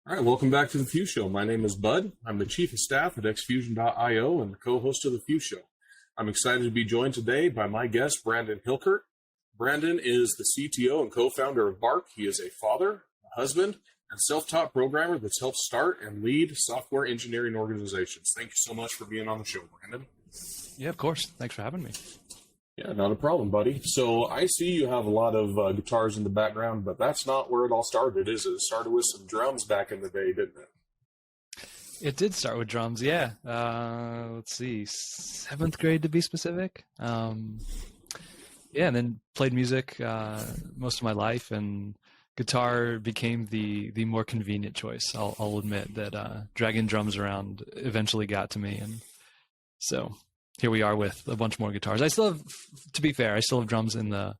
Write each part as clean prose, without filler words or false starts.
All right, welcome back to The Few Show. My name is Bud. I'm the Chief of Staff at xfusion.io and the co-host of The Few Show. I'm excited to be joined today by my guest, Brandon Hilkert. Brandon is the CTO and co-founder of Bark. He is a father, a husband, and self-taught programmer that's helped start and lead software engineering organizations. Thank you so much for being on the show, Brandon. Yeah, of course. Thanks for having me. Yeah, not a problem, buddy. So I see you have a lot of guitars in the background, but that's not where it all started, is it? It started with some drums back in the day, didn't it? It did start with drums, yeah. Let's see, 7th grade to be specific. Yeah, and then played music most of my life, and guitar became the more convenient choice. I'll admit that dragging drums around eventually got to me, and so here we are with a bunch more guitars. I still have, to be fair, I still have drums in the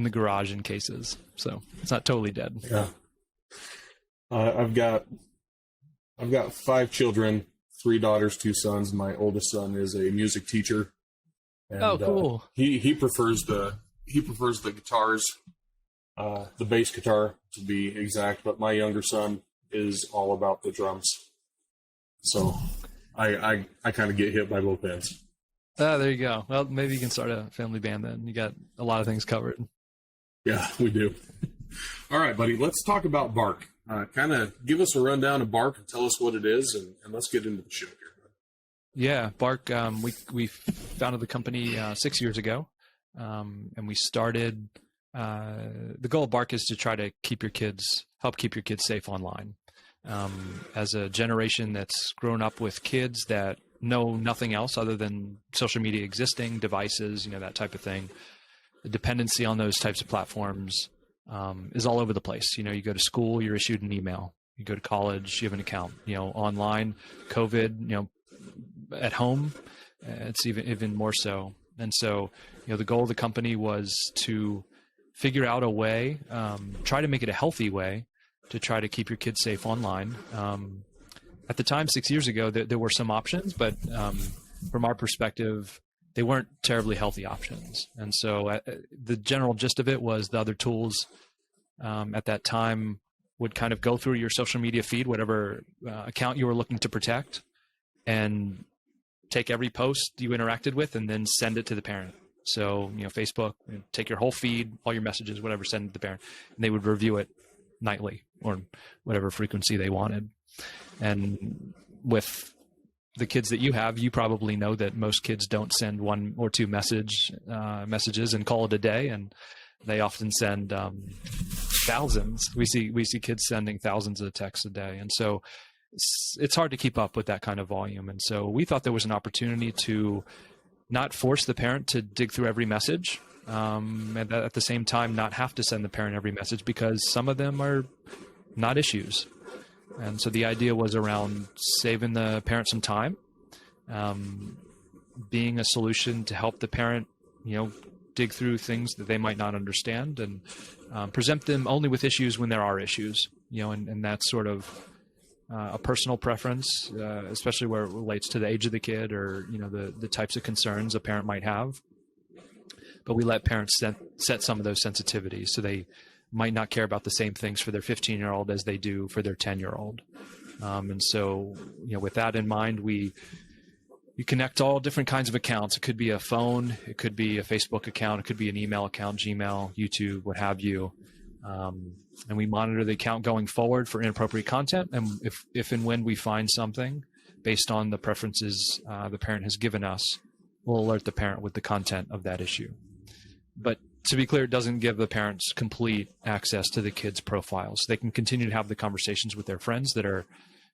garage in cases, so it's not totally dead. Yeah. I've got 5 children, 3 daughters, 2 sons. My oldest son is a music teacher. And, oh, cool. He prefers the guitars, the bass guitar to be exact, but my younger son is all about the drums. So I kind of get hit by both ends. There you go. Well, maybe you can start a family band then. You got a lot of things covered. Yeah, we do. All right, buddy, let's talk about Bark. Kind of give us a rundown of Bark and tell us what it is, and let's get into the show here. Yeah, Bark, we founded the company 6 years ago, and we started, the goal of Bark is to try to help keep your kids safe online. As a generation that's grown up with kids that know nothing else other than social media existing, devices, that type of thing. The dependency on those types of platforms is all over the place. You go to school, you're issued an email. You go to college, you have an account. Online, COVID, at home, it's even more so. And so, the goal of the company was to figure out a way, try to make it a healthy way to try to keep your kids safe online. At the time, 6 years ago, there were some options, but from our perspective, they weren't terribly healthy options. And so the general gist of it was the other tools at that time would kind of go through your social media feed, whatever account you were looking to protect, and take every post you interacted with and then send it to the parent. So, Facebook, take your whole feed, all your messages, whatever, send it to the parent, and they would review it nightly or whatever frequency they wanted. And with the kids that you have, you probably know that most kids don't send 1 or 2 messages and call it a day, and they often send thousands. We see kids sending thousands of texts a day, and so it's hard to keep up with that kind of volume. And so we thought there was an opportunity to not force the parent to dig through every message, and at the same time not have to send the parent every message because some of them are not issues. And so the idea was around saving the parent some time, being a solution to help the parent, dig through things that they might not understand, and present them only with issues when there are issues, and that's sort of a personal preference, especially where it relates to the age of the kid or, the types of concerns a parent might have. But we let parents set some of those sensitivities so they might not care about the same things for their 15-year-old as they do for their 10-year-old. And so, with that in mind, you connect all different kinds of accounts. It could be a phone, it could be a Facebook account, it could be an email account, Gmail, YouTube, what have you. And we monitor the account going forward for inappropriate content. And if and when we find something based on the preferences the parent has given us, we'll alert the parent with the content of that issue. But to be clear, it doesn't give the parents complete access to the kids' profiles. They can continue to have the conversations with their friends that are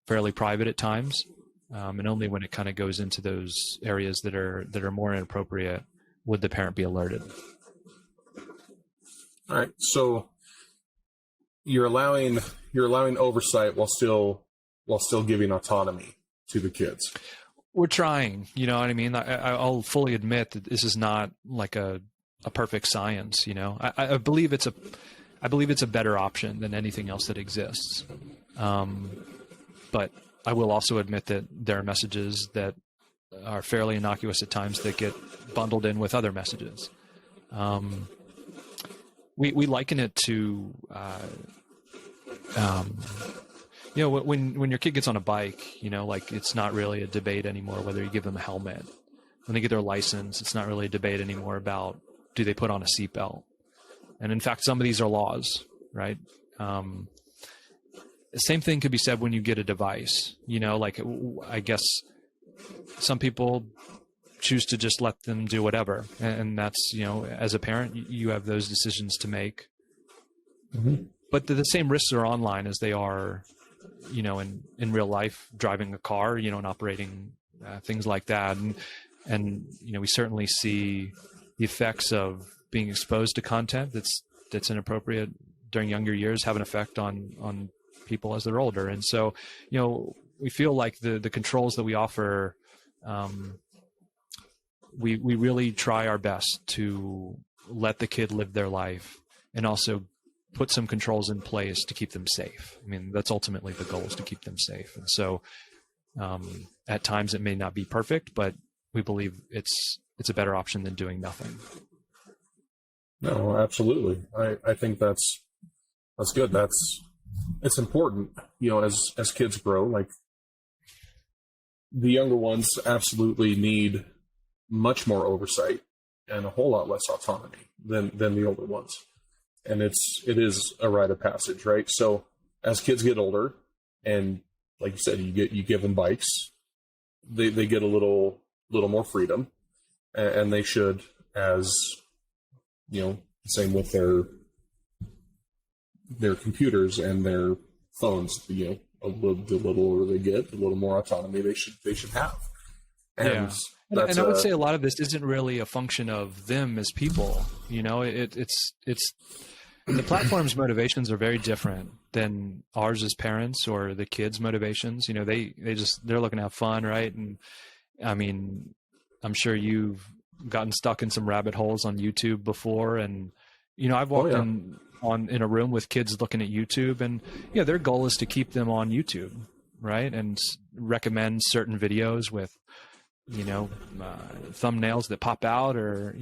fairly private at times, and only when it kind of goes into those areas that are more inappropriate would the parent be alerted. All right, so you're allowing oversight while still giving autonomy to the kids. We're trying, you know what I mean? I'll fully admit that this is not like a perfect science, I believe it's a better option than anything else that exists. But I will also admit that there are messages that are fairly innocuous at times that get bundled in with other messages. We liken it to, When your kid gets on a bike, like it's not really a debate anymore whether you give them a helmet. When they get their license, it's not really a debate anymore about do they put on a seatbelt. And in fact, some of these are laws, right? The same thing could be said when you get a device. Like I guess some people choose to just let them do whatever, and that's as a parent, you have those decisions to make. Mm-hmm. But the same risks are online as they are, in real life, driving a car, and operating things like that. And we certainly see the effects of being exposed to content that's inappropriate during younger years have an effect on people as they're older. And so, we feel like the controls that we offer, we really try our best to let the kid live their life and also put some controls in place to keep them safe. I mean, that's ultimately the goal, is to keep them safe. And so at times it may not be perfect, but we believe it's a better option than doing nothing. No, absolutely. I think that's good. It's important, as kids grow, like the younger ones absolutely need much more oversight and a whole lot less autonomy than the older ones. And it is a rite of passage, right? So as kids get older, and like you said, you give them bikes, they get a little more freedom, and they should, as same with their computers and their phones. The little older they get, the little more autonomy they should have. And and I would say a lot of this isn't really a function of them as people. It's the platform's motivations are very different than ours as parents or the kids' motivations. They're looking to have fun, right? And I mean, I'm sure you've gotten stuck in some rabbit holes on YouTube before, and I've walked in a room with kids looking at YouTube, and their goal is to keep them on YouTube, right? And recommend certain videos with thumbnails that pop out, or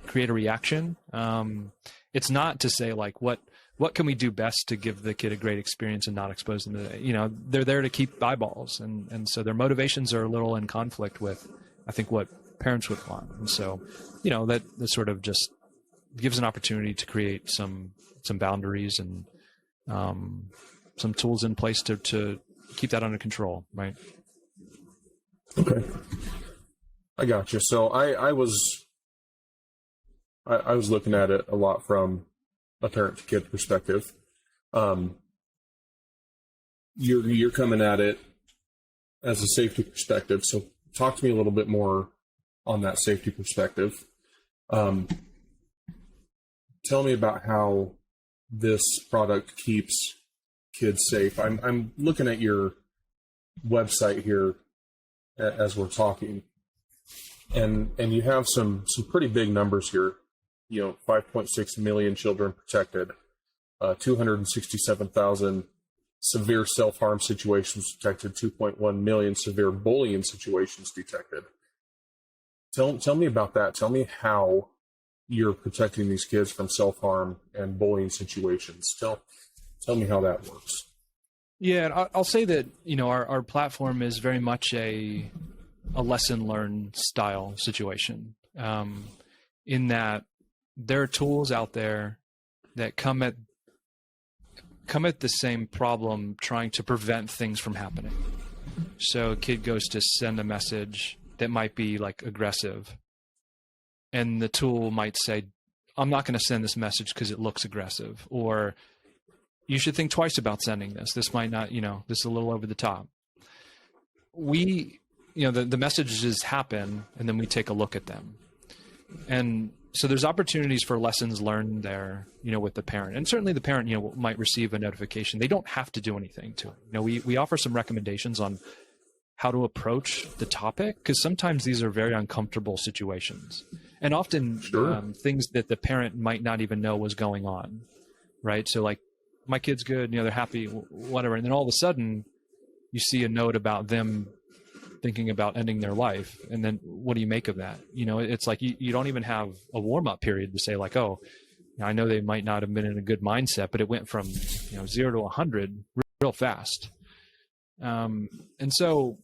create a reaction. It's not to say like what can we do best to give the kid a great experience and not expose them to they're there to keep eyeballs, and so their motivations are a little in conflict with, I think, what parents would want. And so that sort of just gives an opportunity to create some boundaries and some tools in place to keep that under control, right? Okay, I got you. So I was looking at it a lot from a parent to kid perspective. You're coming at it as a safety perspective. So talk to me a little bit more on that safety perspective. Tell me about how this product keeps kids safe. I'm looking at your website here as we're talking, and you have some pretty big numbers here. 5.6 million children protected, 267,000 severe self-harm situations detected, 2.1 million severe bullying situations detected. Tell me about that. Tell me how you're protecting these kids from self-harm and bullying situations. Tell me how that works. Yeah, I'll say that our platform is very much a lesson learned style situation, in that there are tools out there that come at the same problem, trying to prevent things from happening. So a kid goes to send a message that might be like aggressive, and the tool might say, I'm not going to send this message because it looks aggressive, or you should think twice about sending this. This might not, this is a little over the top. The messages happen, and then we take a look at them. And so there's opportunities for lessons learned there, with the parent. And certainly the parent, might receive a notification. They don't have to do anything to it. We offer some recommendations on how to approach the topic, because sometimes these are very uncomfortable situations, and often things that the parent might not even know was going on, right? So like, my kid's good, they're happy, whatever. And then all of a sudden you see a note about them thinking about ending their life. And then what do you make of that? It's like, you don't even have a warm up period to say like, oh, I know they might not have been in a good mindset, but it went from, 0 to 100 real fast. And so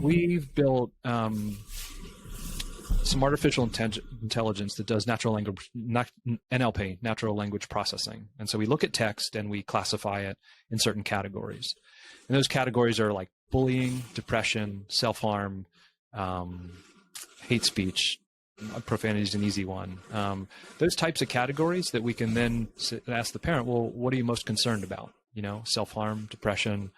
we've built some artificial intelligence that does NLP, natural language processing. And so we look at text and we classify it in certain categories. And those categories are like bullying, depression, self-harm, hate speech. Profanity is an easy one. Those types of categories that we can then ask the parent, well, what are you most concerned about? Self-harm, depression,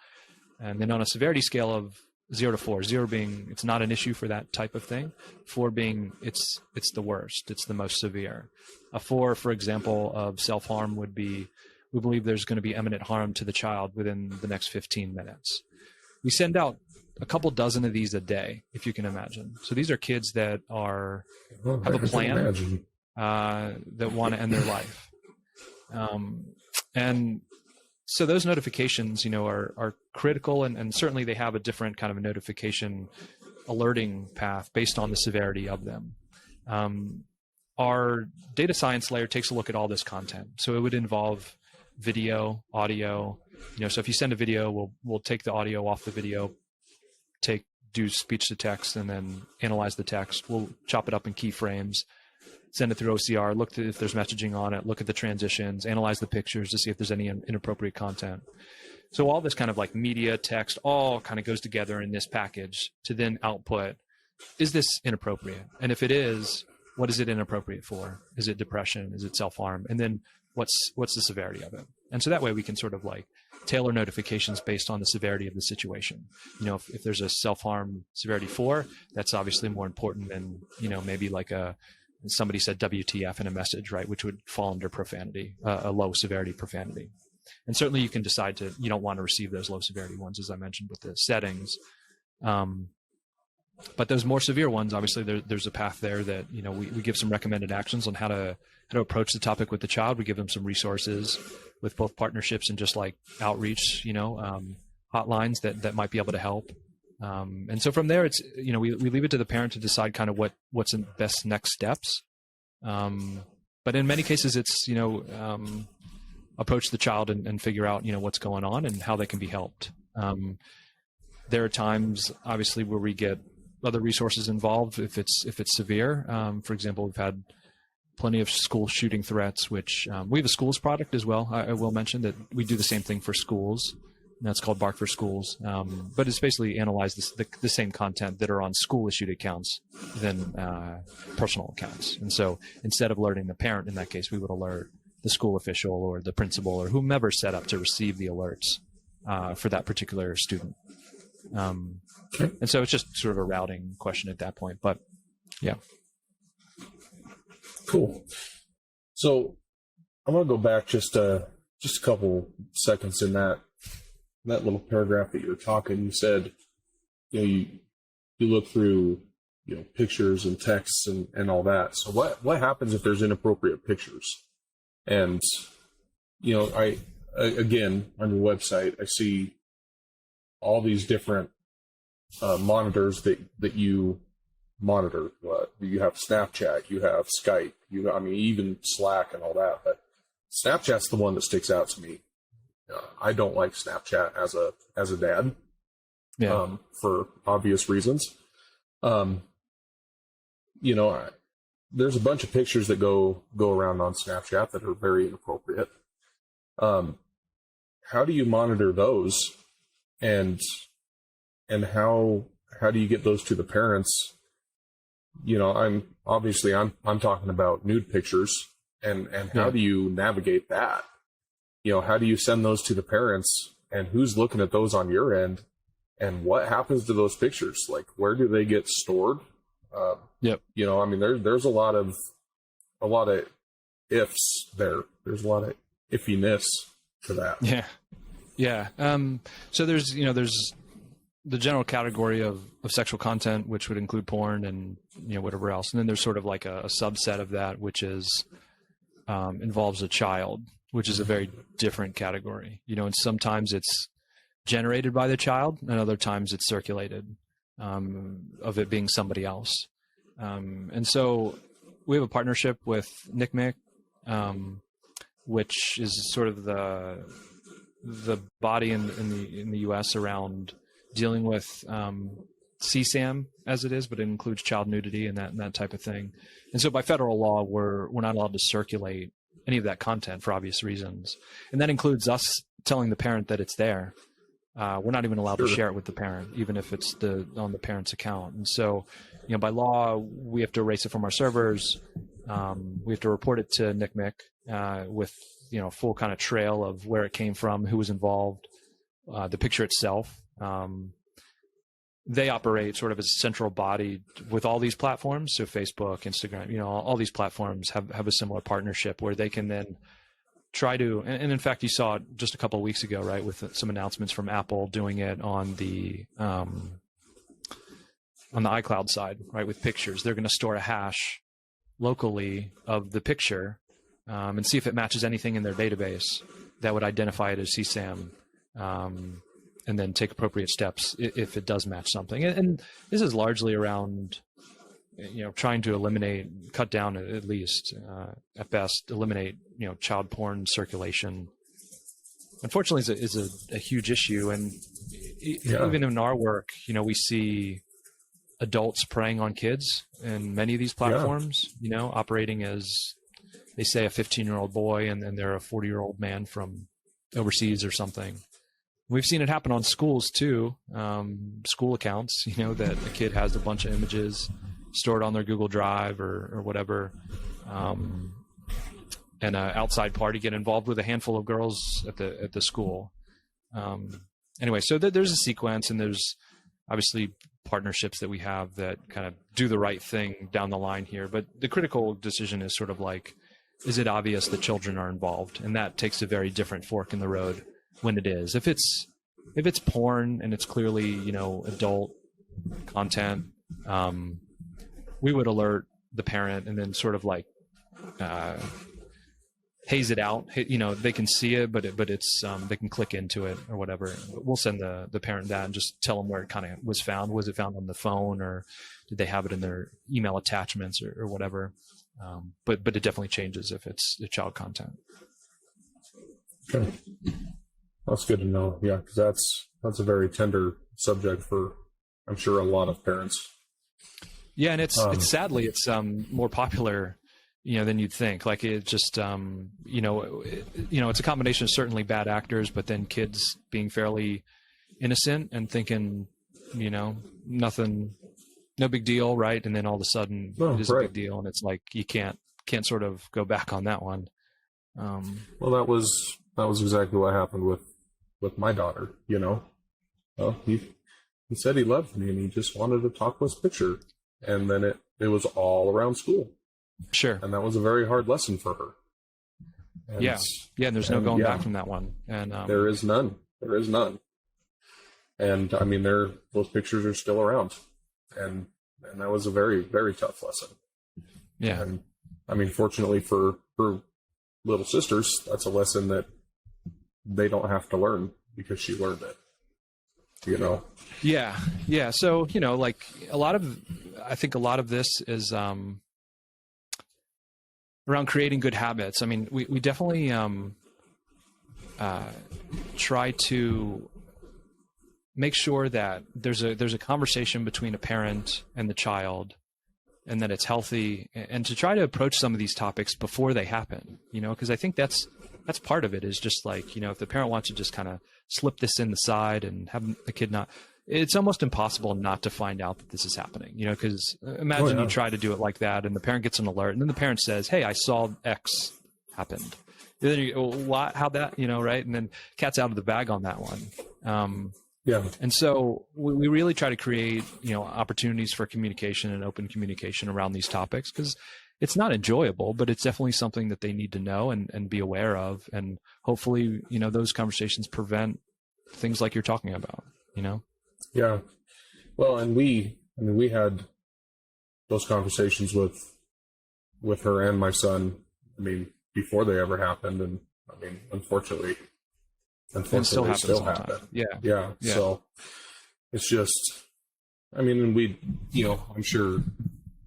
and then on a severity scale of 0 to 4, 0 being it's not an issue for that type of thing, 4 being it's the worst, it's the most severe. A 4, for example, of self-harm would be, we believe there's going to be imminent harm to the child within the next 15 minutes. We send out a couple dozen of these a day, if you can imagine. So these are kids that have a plan that want to end their life. And so those notifications, are critical, and certainly they have a different kind of a notification alerting path based on the severity of them. Our data science layer takes a look at all this content. So it would involve video, audio. So if you send a video, we'll take the audio off the video, do speech to text, and then analyze the text. We'll chop it up in keyframes, send it through OCR, look if there's messaging on it, look at the transitions, analyze the pictures to see if there's any inappropriate content. So all this kind of like media, text, all kind of goes together in this package to then output, is this inappropriate? And if it is, what is it inappropriate for? Is it depression? Is it self-harm? And then what's the severity of it? And so that way we can sort of like tailor notifications based on the severity of the situation. If there's a self-harm severity 4, that's obviously more important than, maybe like somebody said WTF in a message, right? Which would fall under profanity, a low severity profanity. And certainly you can decide you don't want to receive those low severity ones, as I mentioned with the settings. But those more severe ones, obviously there's a path there that, we give some recommended actions on how to approach the topic with the child. We give them some resources with both partnerships and just like outreach, hotlines that might be able to help. And so from there, it's, we leave it to the parent to decide kind of what's the best next steps. But in many cases, it's, approach the child and figure out, what's going on and how they can be helped. There are times, obviously, where we get other resources involved if it's severe. For example, we've had plenty of school shooting threats, which we have a schools product as well. I will mention that we do the same thing for schools. And that's called Bark for Schools. But it's basically analyze the same content that are on school-issued accounts than personal accounts. And so instead of alerting the parent, in that case, we would alert the school official or the principal or whomever set up to receive the alerts for that particular student. And so it's just sort of a routing question at that point. But yeah. Cool. So I'm going to go back just a couple seconds in that little paragraph that you were talking. You said, you look through, pictures and texts and all that. So what happens if there's inappropriate pictures? And, I again, on your website, I see all these different monitors that you monitor. You have Snapchat, you have Skype, even Slack and all that. But Snapchat's the one that sticks out to me. I don't like Snapchat as a dad, for obvious reasons. There's a bunch of pictures that go around on Snapchat that are very inappropriate. How do you monitor those, and how do you get those to the parents? I'm talking about nude pictures, and how do you navigate that? How do you send those to the parents, and who's looking at those on your end, and what happens to those pictures? Like, where do they get stored? Yep. There's a lot of ifs there. There's a lot of iffiness to that. Yeah. Yeah. So there's the general category of sexual content, which would include porn and, whatever else. And then there's sort of like a subset of that, which is, involves a child, which is a very different category, and sometimes it's generated by the child and other times it's circulated, of it being somebody else. And so we have a partnership with NCMEC, which is sort of the body in the U.S. around dealing with CSAM as it is, but it includes child nudity and that type of thing. And so by federal law, we're not allowed to circulate any of that content for obvious reasons. And that includes us telling the parent that it's there. We're not even allowed to share it with the parent, even if it's on the parent's account. And so, by law, we have to erase it from our servers. We have to report it to NCMEC with, full kind of trail of where it came from, who was involved, the picture itself. They operate sort of as a central body with all these platforms. So Facebook, Instagram, all these platforms have a similar partnership where they can then try to, and in fact, you saw it just a couple of weeks ago, right, with some announcements from Apple doing it on the iCloud side, right, with pictures. They're going to store a hash locally of the picture and see if it matches anything in their database that would identify it as CSAM. And then take appropriate steps if it does match something. And this is largely around, trying to cut down at least, at best, eliminate, child porn circulation. Unfortunately, is a huge issue. And even in our work, we see adults preying on kids in many of these platforms, operating as, they say, a 15-year-old boy, and then they're a 40-year-old man from overseas or something. We've seen it happen on schools too, school accounts, that a kid has a bunch of images stored on their Google Drive or whatever, and an outside party get involved with a handful of girls at the school. Anyway, so there's a sequence, and there's obviously partnerships that we have that kind of do the right thing down the line here. But the critical decision is sort of like, is it obvious that children are involved? And that takes a very different fork in the road when it is. If it's porn and it's clearly, adult content, we would alert the parent and then sort of like haze it out. They can see it, but it's they can click into it or whatever. We'll send the parent that and just tell them where it kind of was found. Was it found on the phone, or did they have it in their email attachments or whatever? But it definitely changes if it's the child content. Okay. That's good to know. Yeah, because that's a very tender subject for, I'm sure, a lot of parents. Yeah, and it's sadly it's more popular, than you'd think. Like it just, it's a combination of certainly bad actors, but then kids being fairly innocent and thinking, nothing, no big deal, right? And then all of a sudden it is a big deal, and it's like you can't sort of go back on that one. Well, that was exactly what happened with my daughter. Well, he said he loved me and he just wanted to talk with his picture, and then it was all around school. Sure. And that was a very hard lesson for her. And, yeah. And there's no going back from that one. And there is none. And I mean, those pictures are still around, and that was a very, very tough lesson. Yeah. And I mean, fortunately for her little sisters, that's a lesson that they don't have to learn because she learned it. Yeah. So like I think a lot of this is around creating good habits. I mean, we definitely try to make sure that there's a conversation between a parent and the child, and that it's healthy, and to try to approach some of these topics before they happen, because I think that's part of it, is just like, if the parent wants to just kind of slip this in the side and have the kid not, it's almost impossible not to find out that this is happening, because imagine you try to do it like that and the parent gets an alert, and then the parent says, hey, I saw X happened. And then you go, what, how'd that, right? And then cat's out of the bag on that one. Yeah. And so we really try to create, opportunities for communication and open communication around these topics, because it's not enjoyable, but it's definitely something that they need to know and be aware of. And hopefully, those conversations prevent things like you're talking about, Yeah. Well, and we had those conversations with her and my son, before they ever happened. And unfortunately, still happen. Yeah. So it's just, and we, I'm sure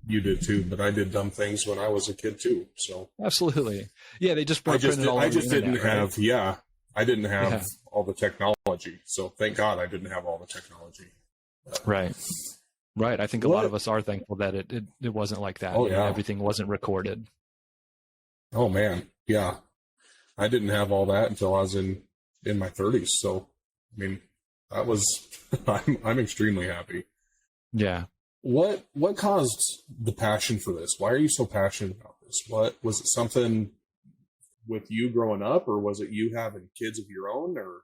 you did too, but I did dumb things when I was a kid too. So absolutely. Yeah. They just, I just didn't have all the technology. So thank God I didn't have all the technology. Right. Right. I think a lot of us are thankful that it wasn't like that. Oh, yeah. Everything wasn't recorded. Oh man. Yeah. I didn't have all that until I was in my 30s. So, I mean, that was, I'm extremely happy. Yeah. What caused the passion for this? Why are you so passionate about this? What was it, something with you growing up, or was it you having kids of your own, or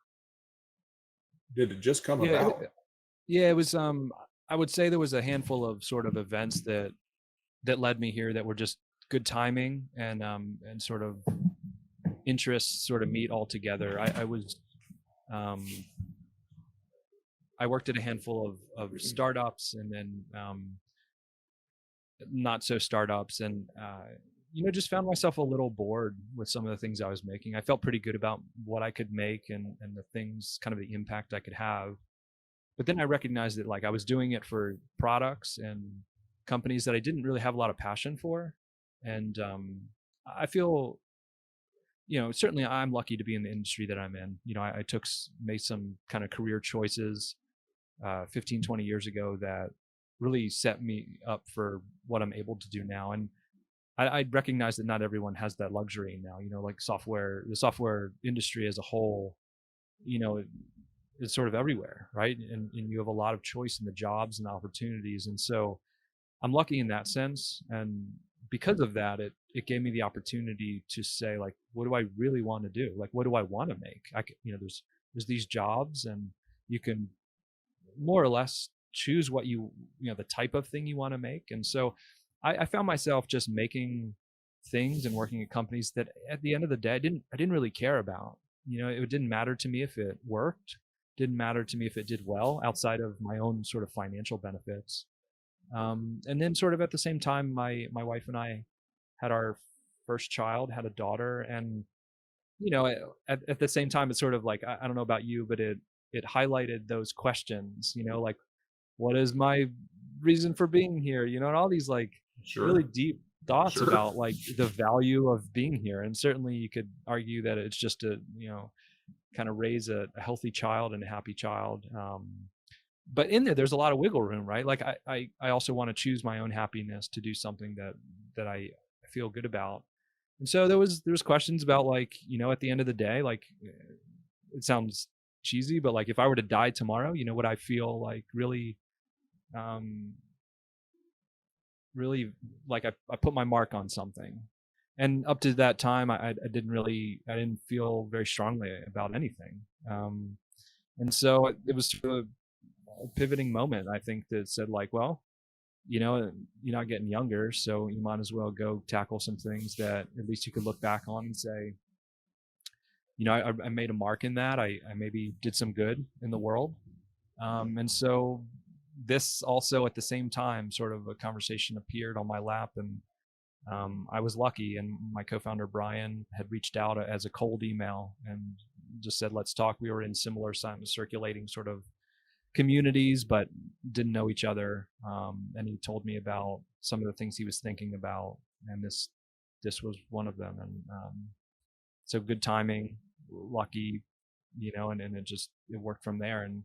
did it just come about? Yeah, it was I would say there was a handful of sort of events that led me here that were just good timing, and sort of interests sort of meet all together. I worked at a handful of startups, and then not so startups, and just found myself a little bored with some of the things I was making. I felt pretty good about what I could make, and the things, kind of the impact I could have. But then I recognized that, like, I was doing it for products and companies that I didn't really have a lot of passion for. And I feel, certainly I'm lucky to be in the industry that I'm in. I made some kind of career choices 15, 20 years ago that really set me up for what I'm able to do now. And I recognize that not everyone has that luxury now. Like the software industry as a whole, it's sort of everywhere, right? And you have a lot of choice in the jobs and opportunities. And so I'm lucky in that sense. And because of that, it gave me the opportunity to say, like, what do I really want to do? Like, what do I want to make? There's these jobs, and you can more or less choose what the type of thing you want to make. And so I found myself just making things and working at companies that at the end of the day, I didn't really care about. It didn't matter to me if it worked. Didn't matter to me if it did well outside of my own sort of financial benefits. And then sort of at the same time, my wife and I had our first child, had a daughter. And, at the same time, it's sort of like, I don't know about you, but it highlighted those questions, like, what is my reason for being here? And all these like really deep thoughts about like the value of being here. And certainly you could argue that it's just to, kind of raise a healthy child and a happy child. But in there's a lot of wiggle room, right? Like I also want to choose my own happiness to do something that I feel good about. And so there was questions about, like, at the end of the day, like, it sounds cheesy, but like, if I were to die tomorrow, would I feel like really like I put my mark on something? And up to that time, I didn't feel very strongly about anything. And so it was a pivoting moment, I think, that said, like, well, you're not getting younger, so you might as well go tackle some things that at least you could look back on and say, I made a mark in that. I maybe did some good in the world. And so this also, at the same time, sort of a conversation appeared on my lap, and I was lucky, and my co-founder Brian had reached out as a cold email and just said, let's talk. We were in similar circulating sort of communities, but didn't know each other. And he told me about some of the things he was thinking about, and this was one of them. And so good timing, lucky, and it worked from there. And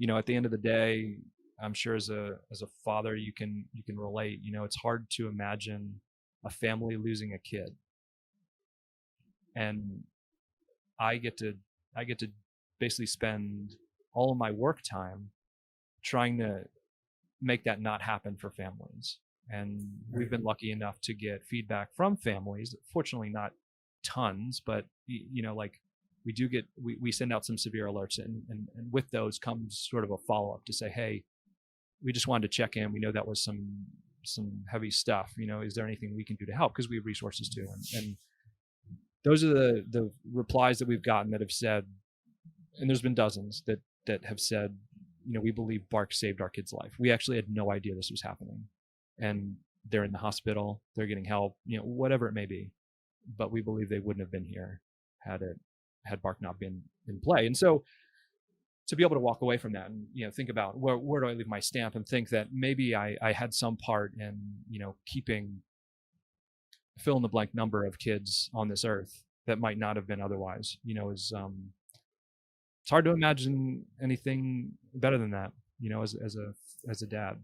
at the end of the day, I'm sure as a father, you can relate. It's hard to imagine a family losing a kid, and I get to basically spend all of my work time trying to make that not happen for families. And we've been lucky enough to get feedback from families, fortunately not tons, but like, we send out some severe alerts, and with those comes sort of a follow-up to say, hey, we just wanted to check in. We know that was some heavy stuff. Is there anything we can do to help? Because we have resources too. And those are the replies that we've gotten that have said, and there's been dozens that have said, we believe Bark saved our kid's life. We actually had no idea this was happening, and they're in the hospital, they're getting help, whatever it may be, but we believe they wouldn't have been here had Bark not been in play. And so to be able to walk away from that and, think about where do I leave my stamp, and think that maybe I had some part in, keeping fill in the blank number of kids on this earth that might not have been otherwise, is it's hard to imagine anything better than that, as a dad.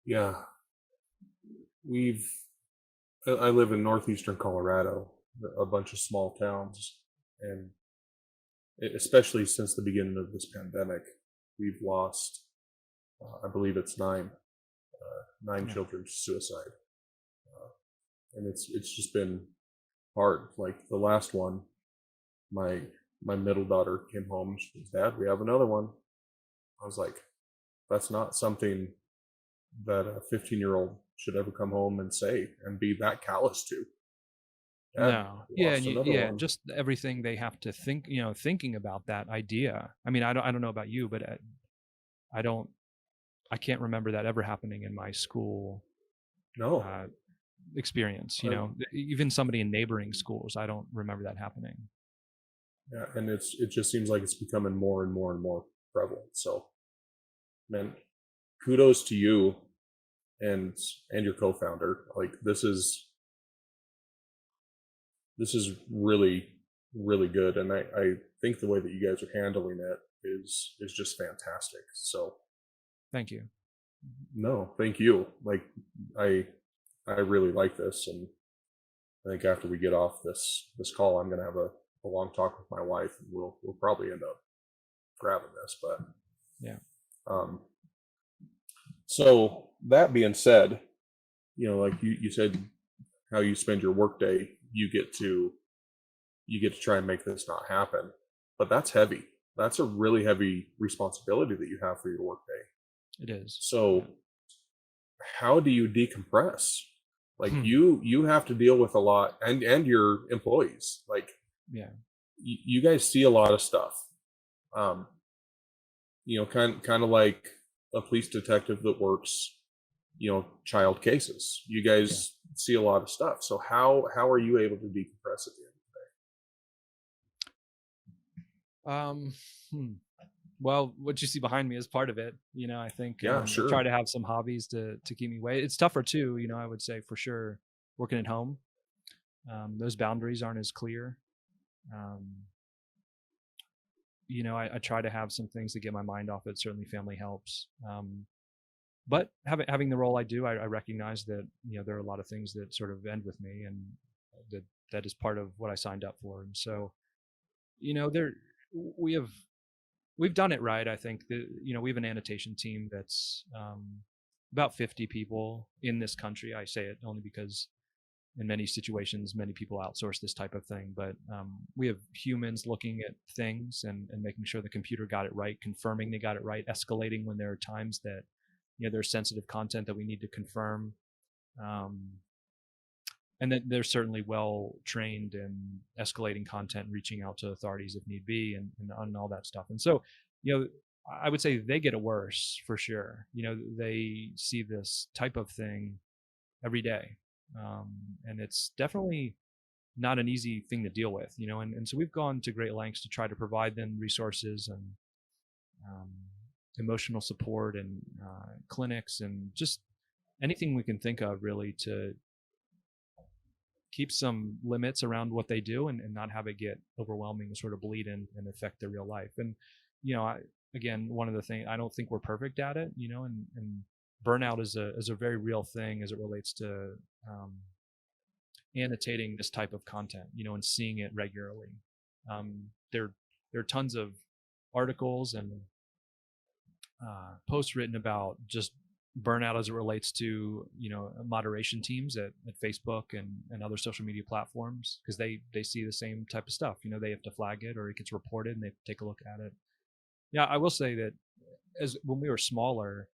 Yeah. I live in northeastern Colorado, a bunch of small towns, and especially since the beginning of this pandemic, we've lost, I believe it's nine children to suicide, and it's just been hard. Like the last one, my middle daughter came home. She says, "Dad, we have another one." I was like, "That's not something that a 15-year-old should ever come home and say and be that callous to." Dad, No. we Yeah, lost another one. just everything they have to think, thinking about that idea. I mean, I don't know about you, but I can't remember that ever happening in my school No. experience. Even somebody in neighboring schools, I don't remember that happening. Yeah, and it just seems like it's becoming more and more and more prevalent. So, man, kudos to you and your co-founder. Like this is really really good, and I think the way that you guys are handling it is just fantastic. So, Thank you. no, thank you. Like I really like this, and I think after we get off this call, I'm gonna have a long talk with my wife, and we'll probably end up grabbing this. But yeah. So that being said, like you said, how you spend your workday, you get to try and make this not happen. But that's heavy. That's a really heavy responsibility that you have for your workday. It is. So how do you decompress? Like you have to deal with a lot, and your employees. Like you guys see a lot of stuff. Kind of like a police detective that works, child cases. You guys see a lot of stuff. So how are you able to decompress at the end of the day? Well, what you see behind me is part of it. I think Sure. I try to have some hobbies to keep me away. It's tougher too, I would say for sure working at home. Those boundaries aren't as clear. I try to have some things to get my mind off it. Certainly family helps. But having the role I do, I recognize that, there are a lot of things that sort of end with me, and that is part of what I signed up for. And so, we've done it right. I think that, we have an annotation team that's about 50 people in this country. I say it only because in many situations, many people outsource this type of thing, but we have humans looking at things and making sure the computer got it right, confirming they got it right, escalating when there are times that, there's sensitive content that we need to confirm. And then they're certainly well trained in escalating content, reaching out to authorities if need be, and all that stuff. And so, I would say they get it worse for sure. They see this type of thing every day. And it's definitely not an easy thing to deal with, and so we've gone to great lengths to try to provide them resources and emotional support and clinics and just anything we can think of really to keep some limits around what they do and not have it get overwhelming and sort of bleed in and affect their real life. And, again, one of the things, I don't think we're perfect at it, and burnout is a very real thing as it relates to annotating this type of content, and seeing it regularly. There are tons of articles and posts written about just burnout as it relates to moderation teams at Facebook and other social media platforms, because they see the same type of stuff. They have to flag it or it gets reported and they have to take a look at it. I will say that when we were smaller,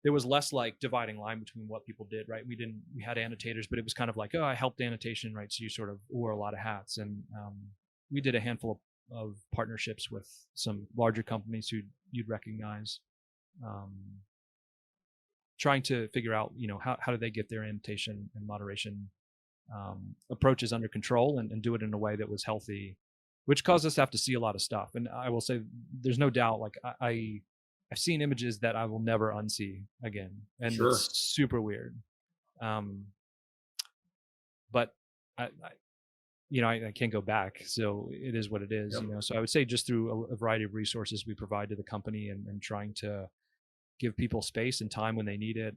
there was less like dividing line between what people did, right? We had annotators, but it was kind of like, oh, I helped annotation, right? So you sort of wore a lot of hats. And we did a handful of partnerships with some larger companies who you'd recognize, trying to figure out, how do they get their annotation and moderation approaches under control and do it in a way that was healthy, which caused us to have to see a lot of stuff. And I will say, there's no doubt, like I've seen images that I will never unsee again, and Sure. It's super weird. But I can't go back. So it is what it is, Yep. So I would say just through a variety of resources we provide to the company and trying to give people space and time when they need it.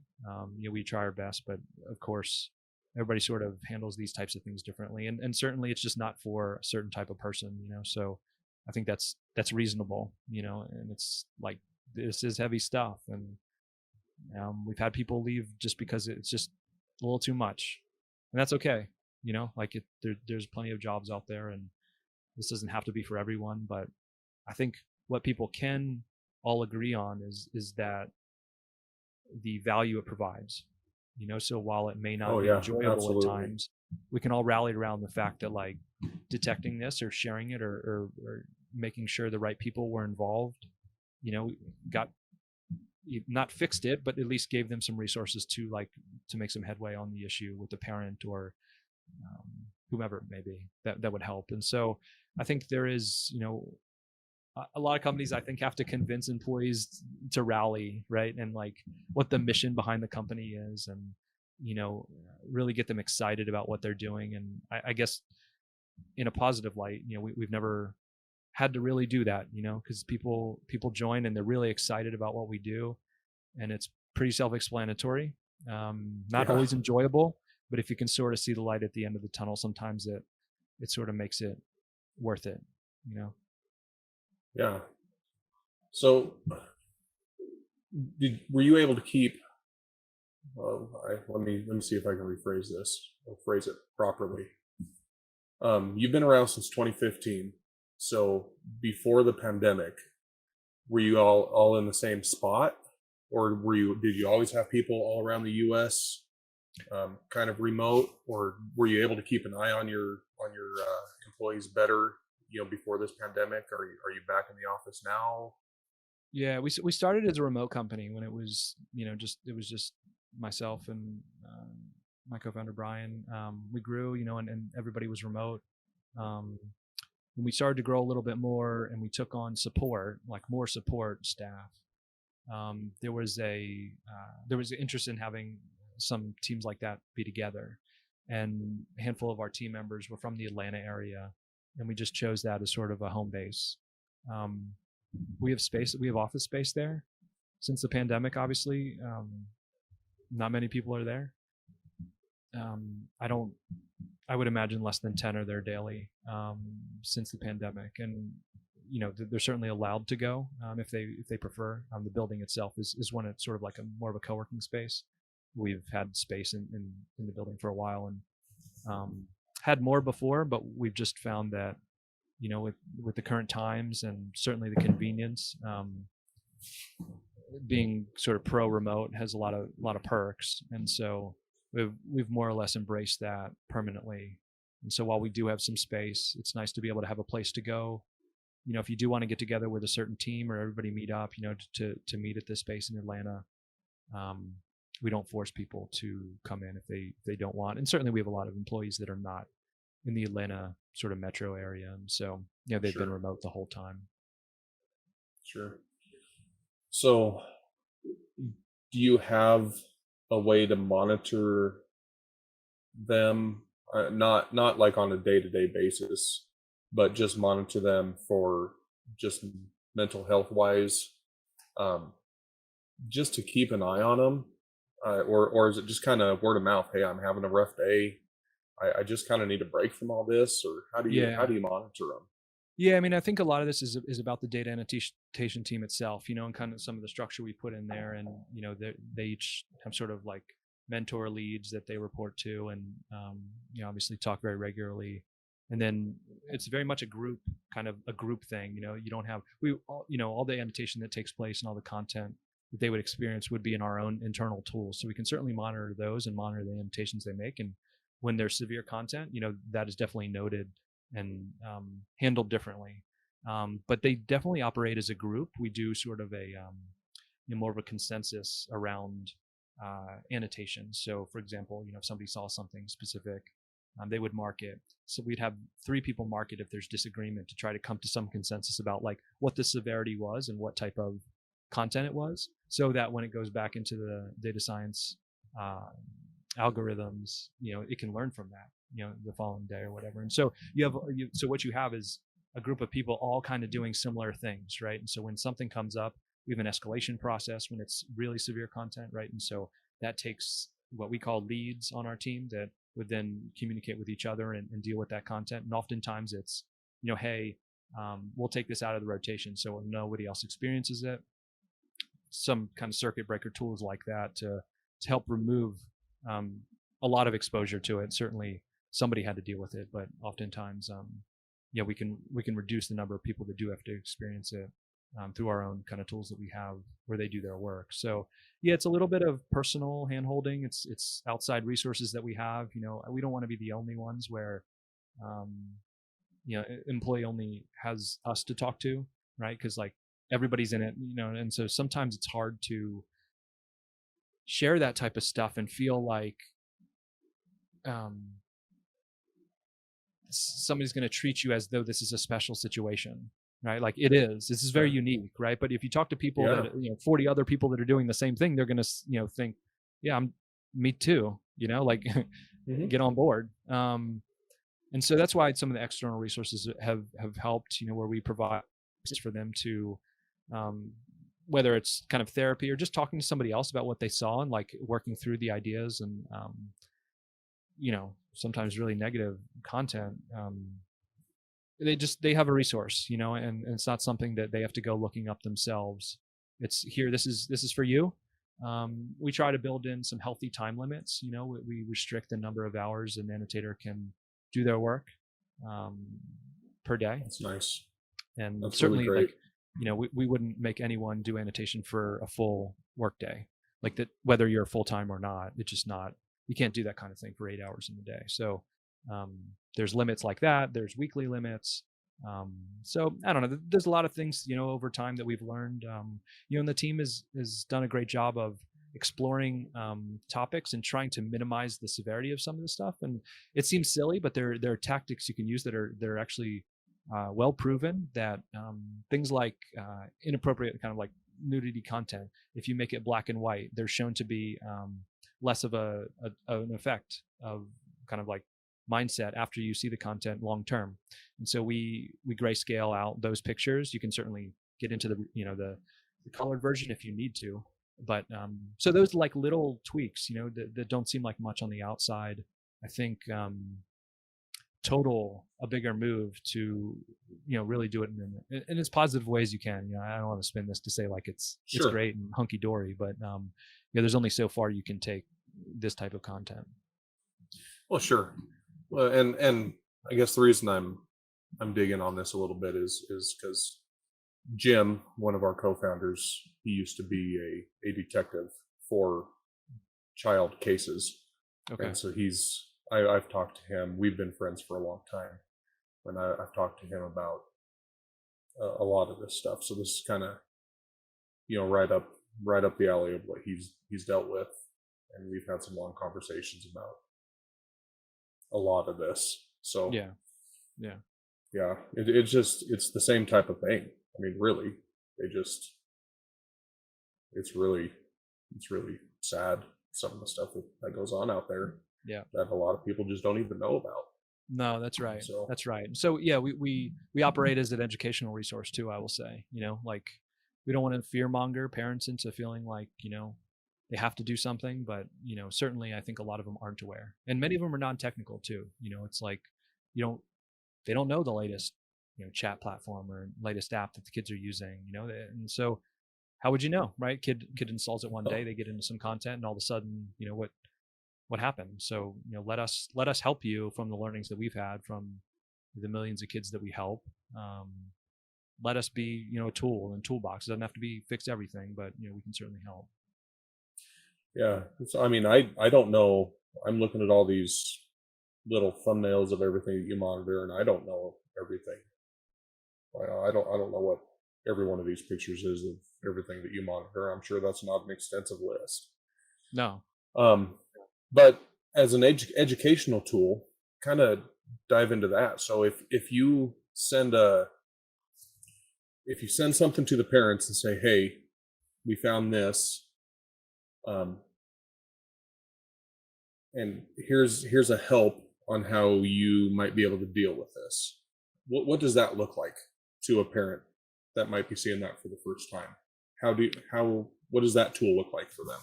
We try our best, but of course, everybody sort of handles these types of things differently. And certainly it's just not for a certain type of person, so I think that's reasonable, and it's like, this is heavy stuff. And we've had people leave just because it's just a little too much, and that's okay. Like there's plenty of jobs out there, and this doesn't have to be for everyone. But I think what people can all agree on is that the value it provides. So while it may not Oh be yeah, enjoyable at absolutely. times, we can all rally around the fact that, like, detecting this or sharing it or making sure the right people were involved, got not fixed it, but at least gave them some resources to make some headway on the issue with the parent or whomever it may be that would help. And so I think there is, a lot of companies, I think, have to convince employees to rally, right? And like what the mission behind the company is, and really get them excited about what they're doing. And I guess in a positive light, we've never had to really do that, because people join and they're really excited about what we do, and it's pretty self-explanatory. Not Yeah. always enjoyable, but if you can sort of see the light at the end of the tunnel, sometimes it sort of makes it worth it. Yeah. So, were you able to keep? Let me see if I can rephrase this or phrase it properly. You've been around since 2015. So before the pandemic, were you all in the same spot, or did you always have people all around the U.S. Kind of remote, or were you able to keep an eye on your employees better? Before this pandemic, are you back in the office now? Yeah, we started as a remote company when it was just myself and my co-founder Brian. We grew, and everybody was remote. When we started to grow a little bit more, and we took on support, like more support staff, there was interest in having some teams like that be together, and a handful of our team members were from the Atlanta area, and we just chose that as sort of a home base. We have office space there. Since the pandemic, obviously, not many people are there. I would imagine less than 10 are there daily since the pandemic, and they're certainly allowed to go if they prefer. The building itself is one. It's sort of like more of a co-working space. We've had space in the building for a while, and had more before, but we've just found that with the current times and certainly the convenience, being sort of pro remote has a lot of perks, and so we've more or less embraced that permanently. And so while we do have some space, it's nice to be able to have a place to go. If you do want to get together with a certain team or everybody meet up, to meet at this space in Atlanta, we don't force people to come in if they don't want. And certainly we have a lot of employees that are not in the Atlanta sort of metro area, and so they've been remote the whole time. Sure. So, do you have a way to monitor them? Not like on a day-to-day basis, but just monitor them for just mental health wise, just to keep an eye on them, or is it just kind of word of mouth? Hey, I'm having a rough day. I just kind of need a break from all this, or how do you monitor them? Yeah, I mean, I think a lot of this is about the data annotation team itself, and kind of some of the structure we put in there, and they each have sort of like mentor leads that they report to, and obviously talk very regularly. And then it's very much a group thing. You don't have all the annotation that takes place and all the content that they would experience would be in our own internal tools, so we can certainly monitor those and monitor the annotations they make. And when there's severe content, that is definitely noted and handled differently. But they definitely operate as a group. We do sort of a more of a consensus around annotations. So, for example, if somebody saw something specific, they would mark it. So we'd have 3 people mark it if there's disagreement, to try to come to some consensus about like what the severity was and what type of content it was, so that when it goes back into the data science algorithms, it can learn from that. the following day or whatever. And so so what you have is a group of people all kind of doing similar things, right? And so when something comes up, we have an escalation process when it's really severe content, right? And so that takes what we call leads on our team that would then communicate with each other and deal with that content. And oftentimes it's, hey, we'll take this out of the rotation so nobody else experiences it. Some kind of circuit breaker tools like that to help remove a lot of exposure to it. Certainly somebody had to deal with it, but oftentimes, we can reduce the number of people that do have to experience it through our own kind of tools that we have where they do their work. So yeah, it's a little bit of personal handholding. It's outside resources that we have. We don't want to be the only ones where employee only has us to talk to, right? Because like everybody's in it, and so sometimes it's hard to share that type of stuff and feel like somebody's going to treat you as though this is a special situation, right? Like this is very unique, right? But if you talk to people that 40 other people that are doing the same thing, they're going to think, yeah, me too, like get on board. And so that's why some of the external resources have helped, where we provide for them to whether it's kind of therapy or just talking to somebody else about what they saw and like working through the ideas and sometimes really negative content. They have a resource, and it's not something that they have to go looking up themselves. It's here. This is for you. We try to build in some healthy time limits. We restrict the number of hours an annotator can do their work per day. That's nice. And that's certainly really like, we wouldn't make anyone do annotation for a full work day, like that, whether you're full time or not. It's just not, you can't do that kind of thing for 8 hours in the day. So there's limits like that. There's weekly limits. So I don't know. There's a lot of things, over time that we've learned, and the team has done a great job of exploring topics and trying to minimize the severity of some of this stuff. And it seems silly, but there are tactics you can use that are actually well proven, that things like inappropriate kind of like nudity content, if you make it black and white, they're shown to be less of an effect of kind of like mindset after you see the content long term. And so we grayscale out those pictures. You can certainly get into the colored version if you need to, but so those like little tweaks, that don't seem like much on the outside, I think total a bigger move to really do it in as positive ways you can. I don't want to spin this to say like it's great and hunky dory, but there's only so far you can take this type of content. Well, sure. Well, and I guess the reason I'm digging on this a little bit is because Jim, one of our co-founders, he used to be a detective for child cases. Okay. And so I've talked to him. We've been friends for a long time, and I've talked to him about a lot of this stuff. So this is kind of, right up the alley of what he's dealt with, and we've had some long conversations about a lot of this. So yeah. It's the same type of thing. I mean, really, it's really sad, some of the stuff that goes on out there. Yeah, that a lot of people just don't even know about. No, that's right. That's right. So yeah, we operate as an educational resource too, I will say. Like we don't want to fearmonger parents into feeling like, they have to do something, but certainly I think a lot of them aren't aware. And many of them are non-technical too. It's like they don't know the latest, chat platform or latest app that the kids are using, and so how would you know, right? Kid installs it one day, they get into some content, and all of a sudden, what happened? So let us help you from the learnings that we've had from the millions of kids that we help. Let us be a tool and toolbox. It doesn't have to be fix everything, but we can certainly help. Yeah, so I mean, I don't know. I'm looking at all these little thumbnails of everything that you monitor, and I don't know everything. I don't know what every one of these pictures is of everything that you monitor. I'm sure that's not an extensive list. No. But as an educational tool, kind of dive into that. So if you send something to the parents and say, hey, we found this, and here's a help on how you might be able to deal with this. What does that look like to a parent that might be seeing that for the first time? What does that tool look like for them?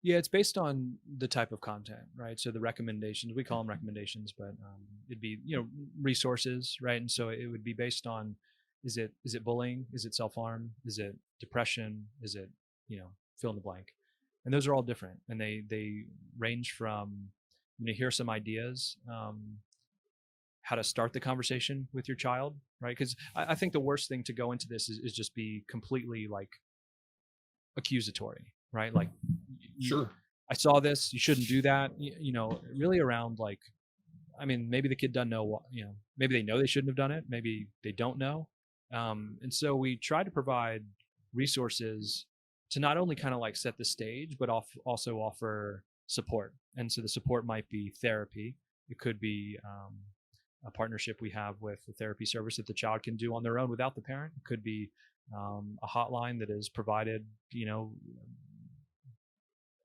Yeah, it's based on the type of content, right? So the recommendations, we call them recommendations, but it'd be, resources, right? And so it would be based on, is it bullying? Is it self-harm? Is it depression? Is it, fill in the blank? And those are all different. And they range from, here are some ideas, how to start the conversation with your child, right? Because I think the worst thing to go into this is just be completely like accusatory, right? Like, Sure. I saw this, you shouldn't do that. Really around like, maybe the kid doesn't know what, maybe they know they shouldn't have done it. Maybe they don't know. And so we try to provide resources to not only kind of like set the stage, but also offer support. And so the support might be therapy. It could be a partnership we have with a therapy service that the child can do on their own without the parent. It could be a hotline that is provided,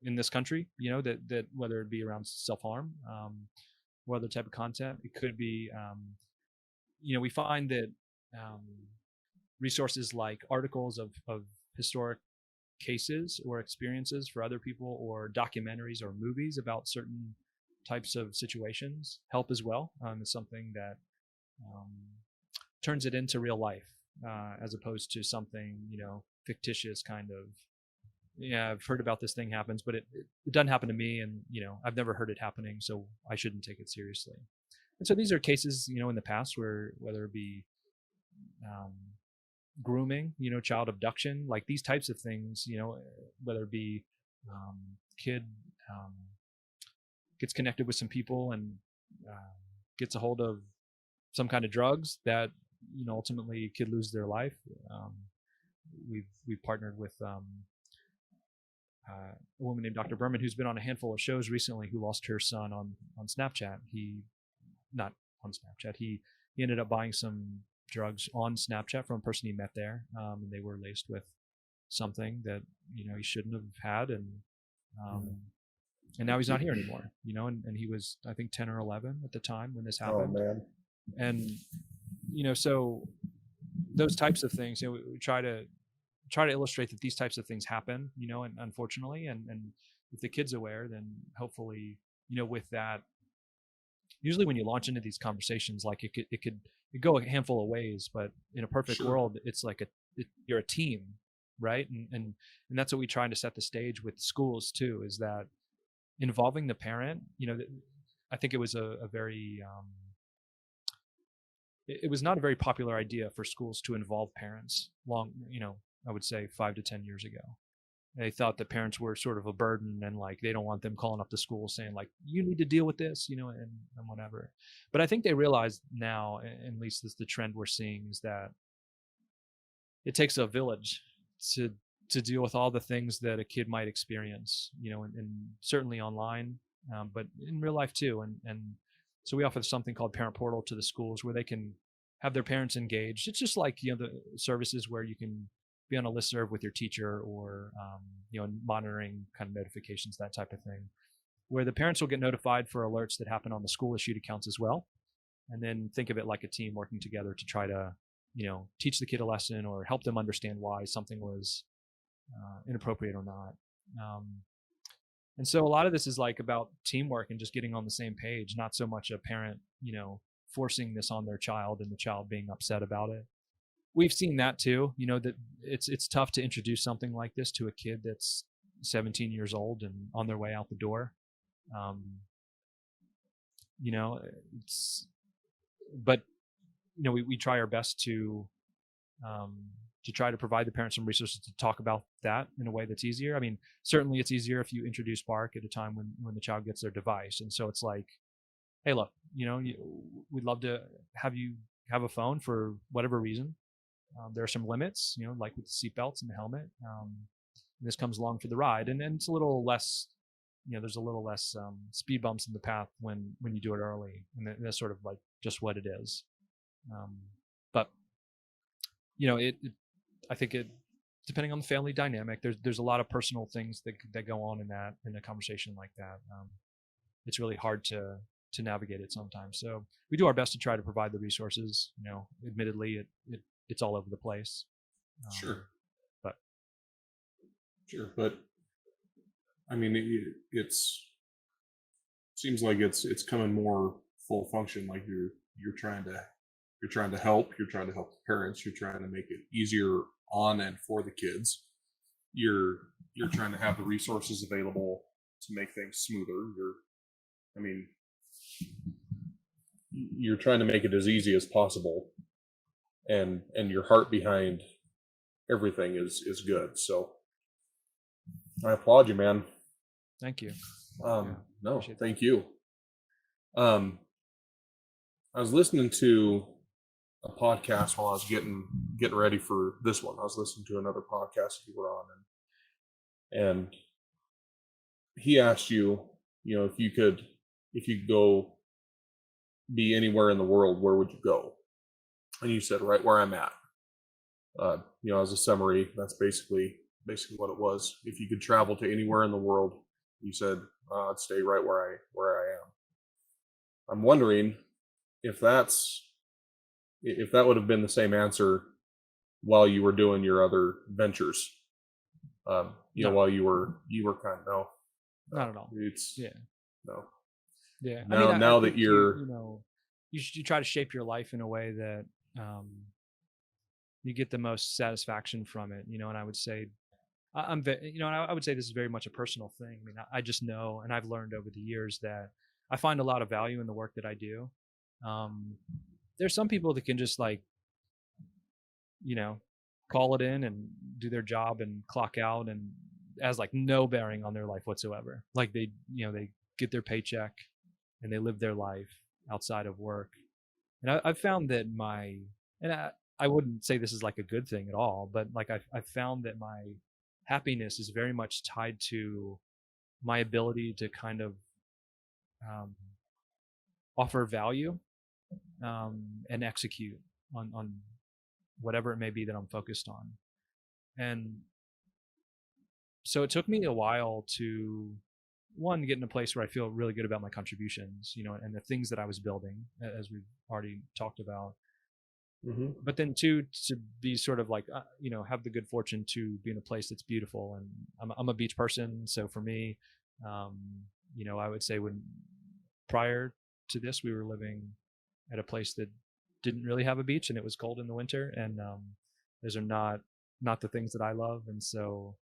in this country, that whether it be around self-harm, or other type of content. It could be, we find that resources like articles of historic cases or experiences for other people, or documentaries or movies about certain types of situations help as well. It's something that turns it into real life, as opposed to something, fictitious kind of, yeah, I've heard about this thing happens, but it doesn't happen to me, and I've never heard it happening, so I shouldn't take it seriously. And so these are cases, in the past where, whether it be grooming, child abduction, like these types of things, whether it be kid gets connected with some people and gets a hold of some kind of drugs that, ultimately kid loses their life. We've partnered with a woman named Dr. Berman, who's been on a handful of shows recently, who lost her son on Snapchat. Not on Snapchat. He ended up buying some drugs on Snapchat from a person he met there, and they were laced with something that he shouldn't have had, and now he's not here anymore. And he was, I think, 10 or 11 at the time when this happened. Oh man. And so those types of things, we try to illustrate that these types of things happen, and unfortunately, and if the kid's aware, then hopefully, with that, usually when you launch into these conversations, like it could go a handful of ways, but in a perfect world, it's like you're a team, right? And that's what we try to set the stage with schools too, is that involving the parent, I think it was a very, it was not a very popular idea for schools to involve parents I would say 5 to 10 years ago. They thought that parents were sort of a burden, and like they don't want them calling up the school saying like, you need to deal with this, and whatever. But I think they realize now, at least this the trend we're seeing, is that it takes a village to deal with all the things that a kid might experience, and certainly online, but in real life too. And so we offer something called Parent Portal to the schools, where they can have their parents engaged. It's just like, the services where you can be on a listserv with your teacher, or monitoring kind of notifications, that type of thing, where the parents will get notified for alerts that happen on the school issued accounts as well. And then think of it like a team working together to try to teach the kid a lesson, or help them understand why something was inappropriate or not. And so a lot of this is like about teamwork and just getting on the same page, not so much a parent forcing this on their child and the child being upset about it. We've seen that too, that it's tough to introduce something like this to a kid that's 17 years old and on their way out the door. But we try our best to try to provide the parents some resources to talk about that in a way that's easier. I mean, certainly it's easier if you introduce Bark at a time when the child gets their device. And so it's like, hey, look, we'd love to have you have a phone for whatever reason. There are some limits, like with the seatbelts and the helmet. This comes along for the ride, and it's a little less, there's a little less speed bumps in the path when you do it early, and that's sort of like just what it is. But I think depending on the family dynamic, there's a lot of personal things that go on in a conversation like that. It's really hard to to navigate it sometimes. So we do our best to try to provide the resources. Admittedly, it's all over the place. Sure. But Sure, but I mean, it seems like it's coming more full function. Like you're trying to help. You're trying to help the parents. You're trying to make it easier on and for the kids. You're trying to have the resources available to make things smoother. You're trying to make it as easy as possible, and your heart behind everything is good. So I applaud you, man. thank you. No, thank you. I was listening to a podcast while I was getting ready for this one. I was listening to another podcast you were on, and he asked you, if you could go be anywhere in the world, where would you go? And you said, right where I'm at. As a summary, that's basically what it was. If you could travel to anywhere in the world, you said, I'd stay right where I am. I'm wondering if that would have been the same answer while you were doing your other ventures. No. While you were kind of no, not at all. It's no. Yeah. Now I that you're you try to shape your life in a way that you get the most satisfaction from it. And I would say I would say this is very much a personal thing. I mean, I just know, and I've learned over the years that I find a lot of value in the work that I do. There's some people that can just call it in and do their job and clock out, and has no bearing on their life whatsoever. Like they get their paycheck and they live their life outside of work. And I've found that I wouldn't say this is a good thing at all, but I've found that my happiness is very much tied to my ability to kind of offer value and execute on whatever it may be that I'm focused on. And so it took me a while to get in a place where I feel really good about my contributions, and the things that I was building, as we've already talked about. Mm-hmm. But then two, to be sort of have the good fortune to be in a place that's beautiful. And I'm a beach person. So for me, I would say prior to this, we were living at a place that didn't really have a beach, and it was cold in the winter. And those are not the things that I love. And so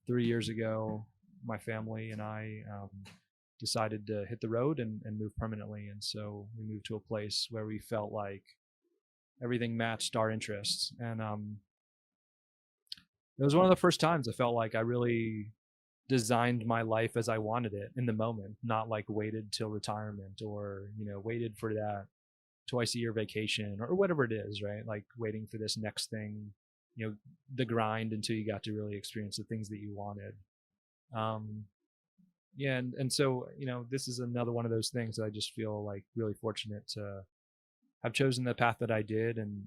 3 years ago, my family and I decided to hit the road and move permanently. And so we moved to a place where we felt like everything matched our interests. And it was one of the first times I felt like I really designed my life as I wanted it in the moment, not waited till retirement or, waited for that twice a year vacation or whatever it is, right? Waiting for this next thing, the grind until you got to really experience the things that you wanted. And so, this is another one of those things that I just feel really fortunate to have chosen the path that I did, and,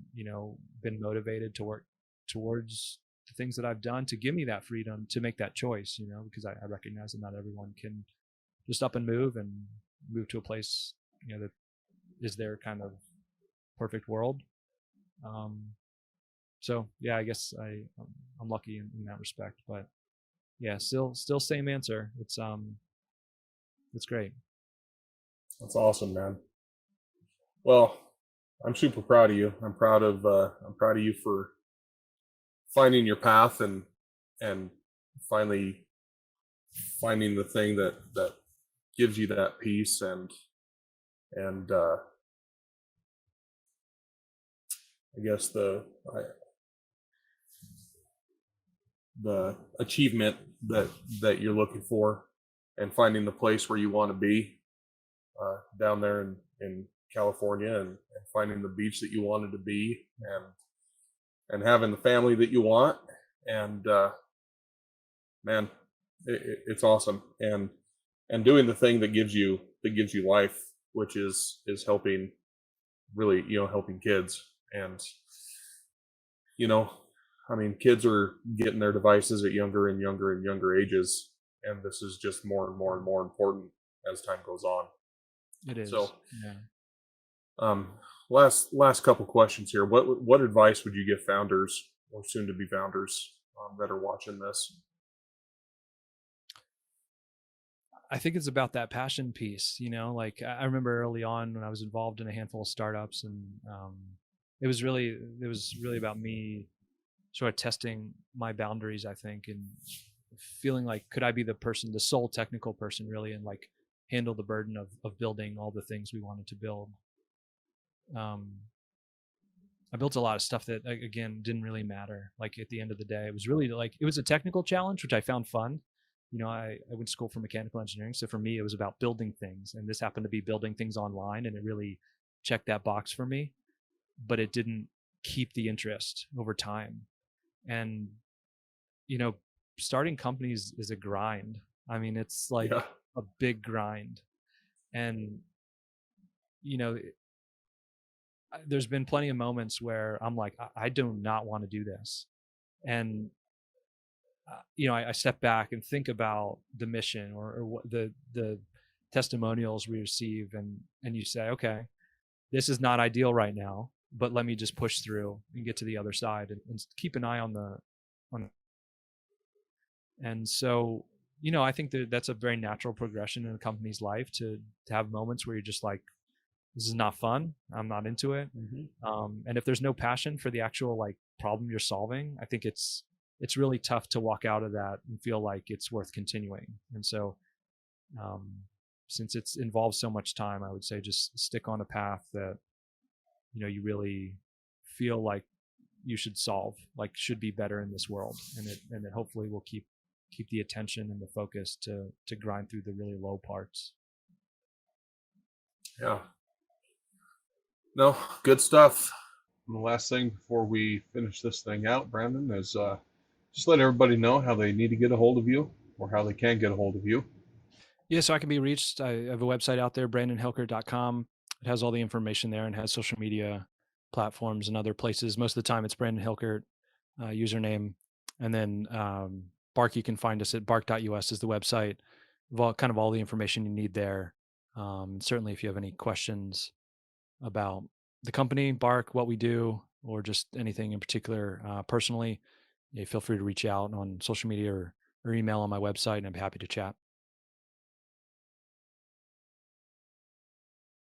been motivated to work towards the things that I've done to give me that freedom to make that choice, because I recognize that not everyone can just up and move to a place, that is their kind of perfect world. So yeah, I guess I'm lucky in that respect, but yeah, still same answer. It's great. That's awesome, man. Well, I'm super proud of you. I'm proud of you for finding your path and finally finding the thing that gives you that peace and I guess the achievement that you're looking for, and finding the place where you want to be down there in California, and finding the beach that you wanted to be, and having the family that you want. And man, it's awesome. And doing the thing that gives you life, which is helping, really, helping kids. And I mean, kids are getting their devices at younger and younger and younger ages, and this is just more and more and more important. as time goes on. It is. So, Yeah. last couple questions here. What advice would you give founders or soon to be founders that are watching this? I think it's about that passion piece, like I remember early on when I was involved in a handful of startups, and it was really about me sort of testing my boundaries, I think, and feeling like, could I be the sole technical person really, and like handle the burden of building all the things we wanted to build. I built a lot of stuff that, again, didn't really matter. Like at the end of the day, it was really like, it was a technical challenge, which I found fun. I went to school for mechanical engineering. So for me, it was about building things. And this happened to be building things online. And it really checked that box for me, but it didn't keep the interest over time. And, starting companies is a grind. I mean, it's like Yeah. a big grind. And, there's been plenty of moments where I'm like, I do not want to do this. And, I step back and think about the mission, or what the testimonials we receive, and you say, okay, this is not ideal right now, but let me just push through and get to the other side, and keep an eye on. And so, I think that's a very natural progression in a company's life to have moments where you're just like, this is not fun. I'm not into it. And if there's no passion for the actual like problem you're solving, I think it's really tough to walk out of that and feel like it's worth continuing. And so, since it's involved so much time, I would say just stick on a path that, you really feel like you should solve, like should be better in this world. And it hopefully will keep the attention and the focus to grind through the really low parts. Yeah. No, good stuff. And the last thing before we finish this thing out, Brandon, is just let everybody know how they need to get a hold of you, or how they can get a hold of you. Yeah, so I can be reached. I have a website out there, brandonhilkert.com. It has all the information there and has social media platforms and other places. Most of the time it's Brandon Hilkert username. And then Bark, you can find us at bark.us is the website. Kind of all the information you need there. Certainly if you have any questions about the company, Bark, what we do, or just anything in particular personally, feel free to reach out on social media or email on my website, and I'm happy to chat.